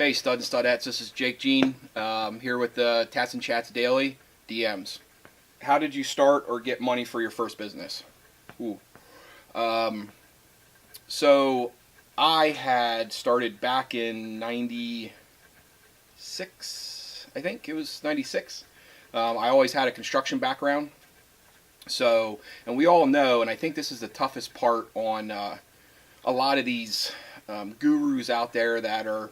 Hey, Stud and Studettes, this is Jake Jean here with the Tats and Chats Daily DMs. How did you start or get money for your first business? Ooh. Um, so I had started back in 96, I think it was 96. I always had a construction background. So, and we all know, and I think this is the toughest part on a lot of these gurus out there that are,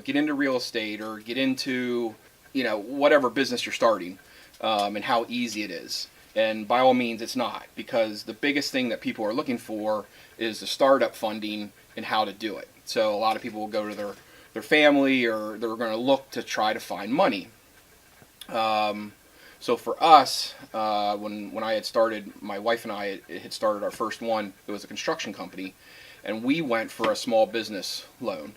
get into real estate or get into, whatever business you're starting, and how easy it is. And by all means, it's not, because the biggest thing that people are looking for is the startup funding and how to do it. So a lot of people will go to their family, or they're going to look to try to find money. So for us, when I had started, my wife and I had started our first one. It was a construction company, and we went for a small business loan.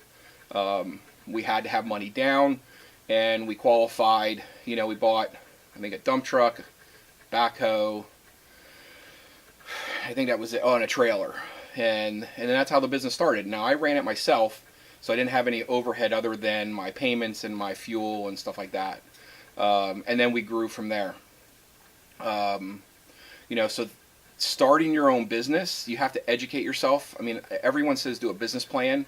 We had to have money down, and we qualified. We bought, I think, a dump truck, backhoe. I think that was it. Oh, and a trailer, and that's how the business started. Now I ran it myself, so I didn't have any overhead other than my payments and my fuel and stuff like that. And then we grew from there. So starting your own business, you have to educate yourself. I mean, everyone says do a business plan,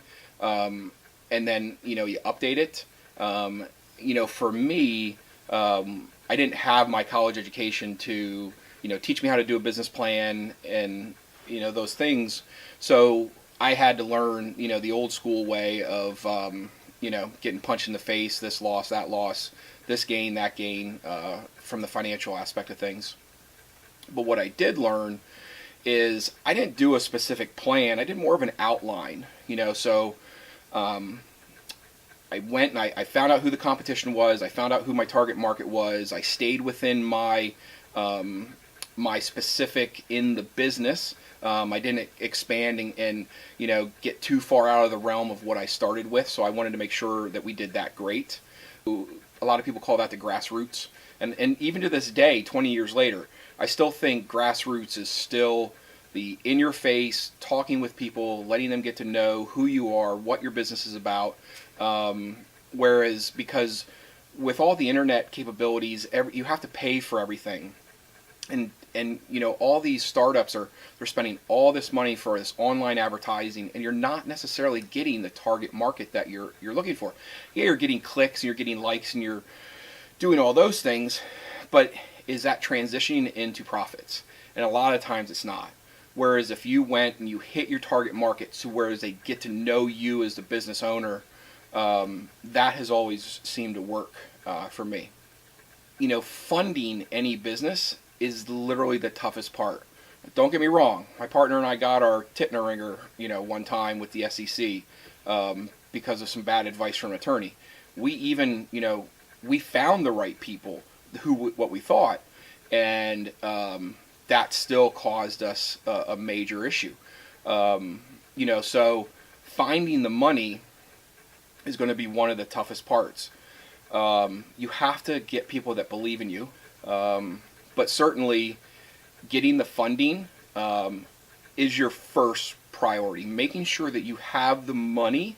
and then, you update it. For me, I didn't have my college education to, teach me how to do a business plan and, those things. So I had to learn, the old school way of, getting punched in the face, this loss, that loss, this gain, that gain, from the financial aspect of things. But what I did learn is I didn't do a specific plan. I did more of an outline, so I went and I found out who the competition was. I found out who my target market was. I stayed within my my specific in the business. I didn't expand and get too far out of the realm of what I started with. So I wanted to make sure that we did that great. A lot of people call that the grassroots. And even to this day, 20 years later, I still think grassroots is still the in-your-face, talking with people, letting them get to know who you are, what your business is about. Whereas, because with all the internet capabilities, you have to pay for everything. And all these startups they're spending all this money for this online advertising, and you're not necessarily getting the target market that you're looking for. Yeah, you're getting clicks, and you're getting likes, and you're doing all those things, but is that transitioning into profits? And a lot of times it's not. Whereas if you went and you hit your target market, so whereas they get to know you as the business owner, that has always seemed to work for me. Funding any business is literally the toughest part. Don't get me wrong. My partner and I got our tit in a ringer, one time with the SEC because of some bad advice from an attorney. We even, we found the right people, what we thought, and that still caused us a major issue. So finding the money is going to be one of the toughest parts. You have to get people that believe in you. But certainly getting the funding is your first priority. Making sure that you have the money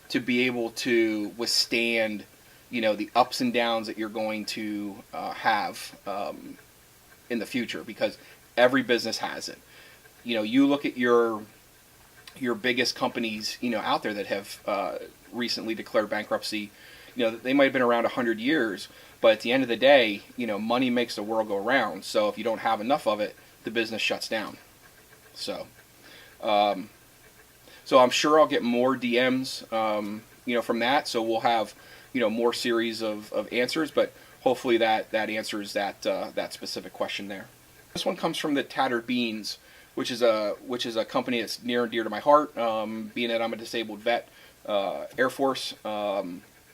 to be able to withstand, the ups and downs that you're going to have in the future, because every business has it. You look at your biggest companies, out there that have recently declared bankruptcy. They might have been around 100 years, but at the end of the day, money makes the world go round. So if you don't have enough of it, the business shuts down. So, I'm sure I'll get more DMs, from that. So we'll have, more series of answers, but hopefully that answers that specific question there. This one comes from the Tattered Beans, which is a company that's near and dear to my heart, being that I'm a disabled vet, Air Force.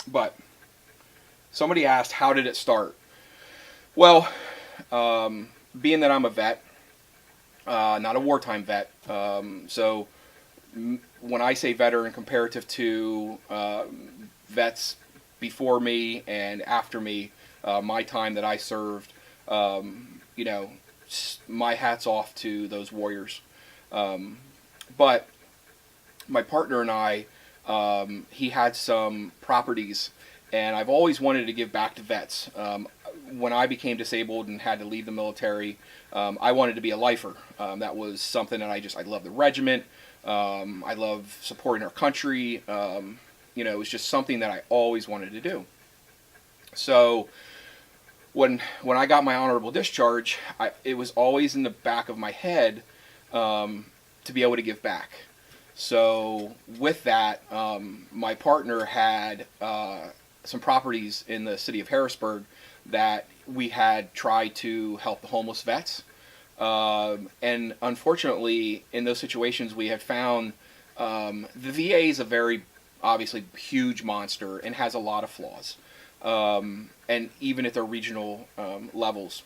But somebody asked, how did it start? Well, being that I'm a vet, not a wartime vet, so when I say veteran comparative to vets before me and after me, my time that I served, my hat's off to those warriors. But my partner and I, he had some properties, and I've always wanted to give back to vets. When I became disabled and had to leave the military, I wanted to be a lifer. That was something that I love the regiment. I love supporting our country. It was just something that I always wanted to do. So when I got my honorable discharge, it was always in the back of my head to be able to give back. So with that, my partner had some properties in the city of Harrisburg that we had tried to help the homeless vets. And unfortunately, in those situations, we had found the VA is a very, obviously, huge monster and has a lot of flaws. And even at their regional levels.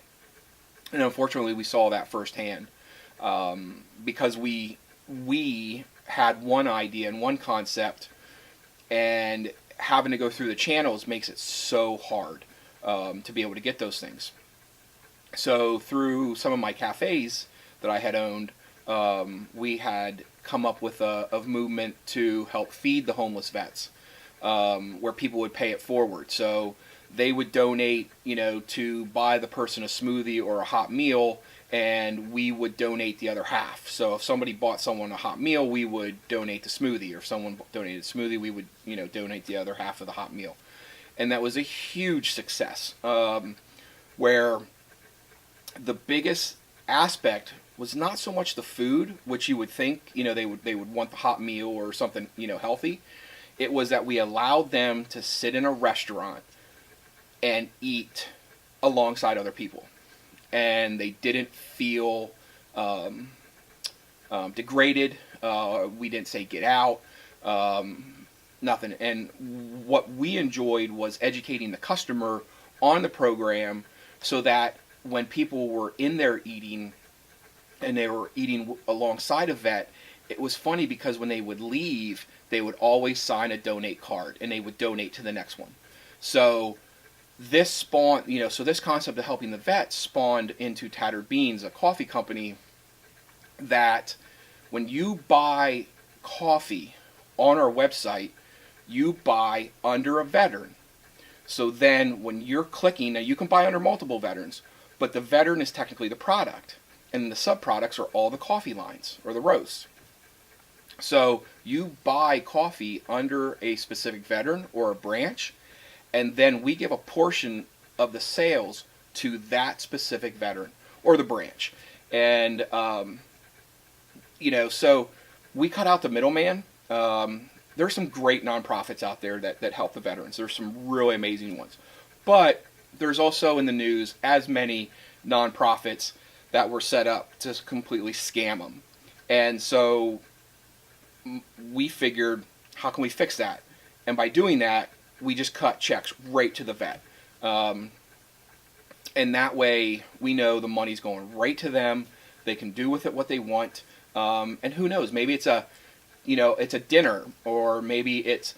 And unfortunately, we saw that firsthand because we had one idea and one concept, and having to go through the channels makes it so hard to be able to get those things. So through some of my cafes that I had owned, we had come up with a movement to help feed the homeless vets, where people would pay it forward. So they would donate, to buy the person a smoothie or a hot meal, and we would donate the other half. So if somebody bought someone a hot meal, we would donate the smoothie. Or if someone donated a smoothie, we would, donate the other half of the hot meal. And that was a huge success, where the biggest aspect was not so much the food, which you would think, they would want the hot meal or something, healthy. It was that we allowed them to sit in a restaurant and eat alongside other people. And they didn't feel degraded. We didn't say get out, nothing. And what we enjoyed was educating the customer on the program so that when people were in there eating and they were eating alongside a vet, it was funny because when they would leave, they would always sign a donate card and they would donate to the next one. So this spawned, so this concept of helping the vets spawned into Tattered Beans, a coffee company that when you buy coffee on our website, you buy under a veteran. So then when you're clicking, now you can buy under multiple veterans, but the veteran is technically the product. And the subproducts are all the coffee lines or the roasts. So you buy coffee under a specific veteran or a branch, and then we give a portion of the sales to that specific veteran or the branch. And, so we cut out the middleman. There's some great nonprofits out there that help the veterans. There's some really amazing ones. But there's also in the news as many nonprofits that were set up to completely scam them. And so we figured, how can we fix that? And by doing that, we just cut checks right to the vet. And that way, we know the money's going right to them. They can do with it what they want. And who knows, maybe it's it's a dinner, or maybe it's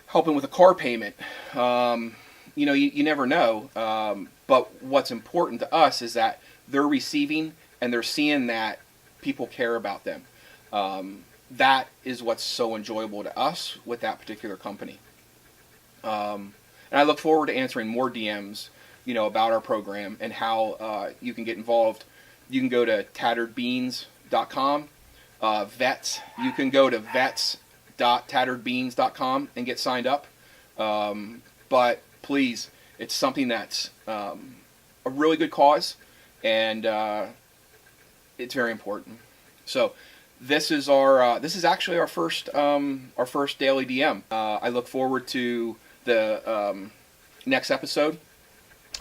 helping with a car payment. You never know. But what's important to us is that they're receiving and they're seeing that people care about them. That is what's so enjoyable to us with that particular company. And I look forward to answering more DMs, about our program and how you can get involved. You can go to tatteredbeans.com. Vets, you can go to vets.tatteredbeans.com and get signed up. But please, it's something that's a really good cause, and it's very important. So this is actually our first daily DM. I look forward to the next episode.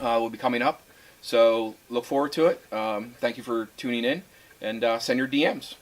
Will be coming up, so look forward to it. Thank you for tuning in, and send your DMs.